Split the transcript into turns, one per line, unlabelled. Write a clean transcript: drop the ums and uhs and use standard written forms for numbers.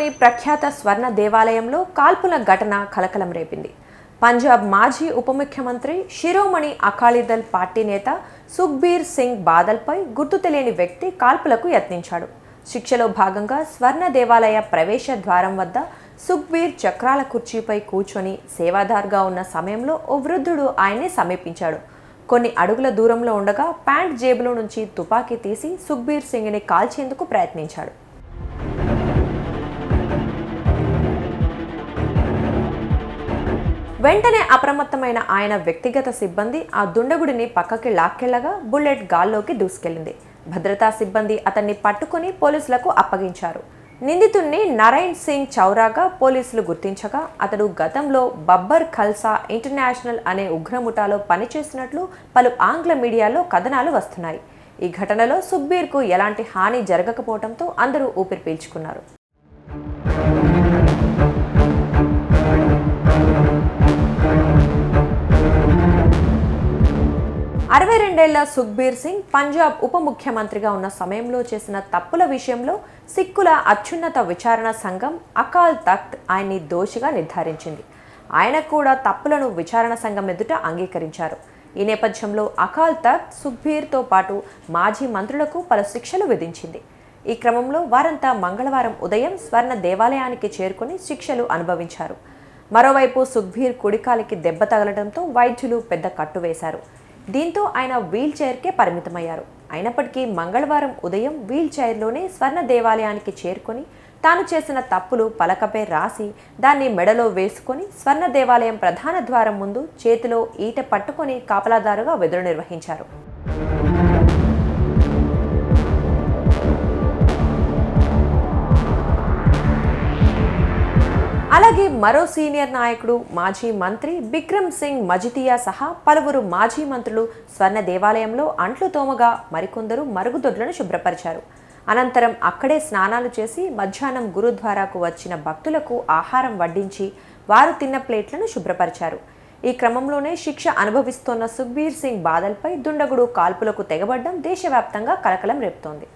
ఢిల్లీలోని ప్రఖ్యాత స్వర్ణ దేవాలయంలో కాల్పుల ఘటన కలకలం రేపింది. పంజాబ్ మాజీ ఉప ముఖ్యమంత్రి శిరోమణి అకాలీదళ్ పార్టీ నేత సుఖ్బీర్ సింగ్ బాదల్పై గుర్తు తెలియని వ్యక్తి కాల్పులకు యత్నించాడు. శిక్షలో భాగంగా స్వర్ణ దేవాలయ ప్రవేశ ద్వారం వద్ద సుఖ్బీర్ చక్రాల కుర్చీపై కూర్చొని సేవాదార్గా ఉన్న సమయంలో ఓ వృద్ధుడు ఆయన్ని సమీపించాడు. కొన్ని అడుగుల దూరంలో ఉండగా ప్యాంట్ జేబులో నుంచి తుపాకీ తీసి సుఖ్బీర్ సింగ్ని కాల్చేందుకు ప్రయత్నించాడు. వెంటనే అప్రమత్తమైన ఆయన వ్యక్తిగత సిబ్బంది ఆ దుండగుడిని పక్కకి లాక్కెళ్లగా బుల్లెట్ గాల్లోకి దూసుకెళ్లింది. భద్రతా సిబ్బంది అతన్ని పట్టుకుని పోలీసులకు అప్పగించారు. నిందితుణ్ణి నరైన్ సింగ్ చౌరాగా పోలీసులు గుర్తించగా అతడు గతంలో బబ్బర్ ఖల్సా ఇంటర్నేషనల్ అనే ఉగ్రముఠాలో పనిచేసినట్లు పలు ఆంగ్ల మీడియాలో కథనాలు వస్తున్నాయి. ఈ ఘటనలో సుఖ్బీర్కు ఎలాంటి హాని జరగకపోవడంతో అందరూ ఊపిరి పీల్చుకున్నారు. 62 ఏళ్ల సుఖ్బీర్ సింగ్ పంజాబ్ ఉప ముఖ్యమంత్రిగా ఉన్న సమయంలో చేసిన తప్పుల విషయంలో సిక్కుల అత్యున్నత విచారణ సంఘం అకాల్ తఖ్త్ ఆయన్ని దోషిగా నిర్ధారించింది. ఆయన కూడా తప్పులను విచారణ సంఘం ఎదుట అంగీకరించారు. ఈ నేపథ్యంలో అకాల్ తఖ్త్ సుఖ్బీర్తో పాటు మాజీ మంత్రులకు పలు శిక్షలు విధించింది. ఈ క్రమంలో వారంతా మంగళవారం ఉదయం స్వర్ణ దేవాలయానికి చేరుకుని శిక్షలు అనుభవించారు. మరోవైపు సుఖ్బీర్ కుడికాలికి దెబ్బ తగలడంతో వైద్యులు పెద్ద కట్టు వేశారు. దీంతో ఆయన వీల్ చైర్కే పరిమితమయ్యారు. అయినప్పటికీ మంగళవారం ఉదయం వీల్ చైర్లోనే స్వర్ణ దేవాలయానికి చేరుకొని తాను చేసిన తప్పులు పలకపై రాసి దాన్ని మెడలో వేసుకొని స్వర్ణ దేవాలయం ప్రధాన ద్వారం ముందు చేతిలో ఈట పట్టుకొని కాపలాదారుగా విధులు నిర్వహించారు. అలాగే మరో సీనియర్ నాయకుడు మాజీ మంత్రి బిక్రమ్ సింగ్ మజితియా సహా పలువురు మాజీ మంత్రులు స్వర్ణ దేవాలయంలో అంట్లు తోమగా మరికొందరు మరుగుదొడ్లను శుభ్రపరిచారు. అనంతరం అక్కడే స్నానాలు చేసి మధ్యాహ్నం గురుద్వారాకు వచ్చిన భక్తులకు ఆహారం వడ్డించి వారు తిన్న ప్లేట్లను శుభ్రపరిచారు. ఈ క్రమంలోనే శిక్ష అనుభవిస్తోన్న సుఖ్బీర్ సింగ్ బాదల్పై దుండగుడు కాల్పులకు తెగబడ్డం దేశవ్యాప్తంగా కలకలం రేపుతోంది.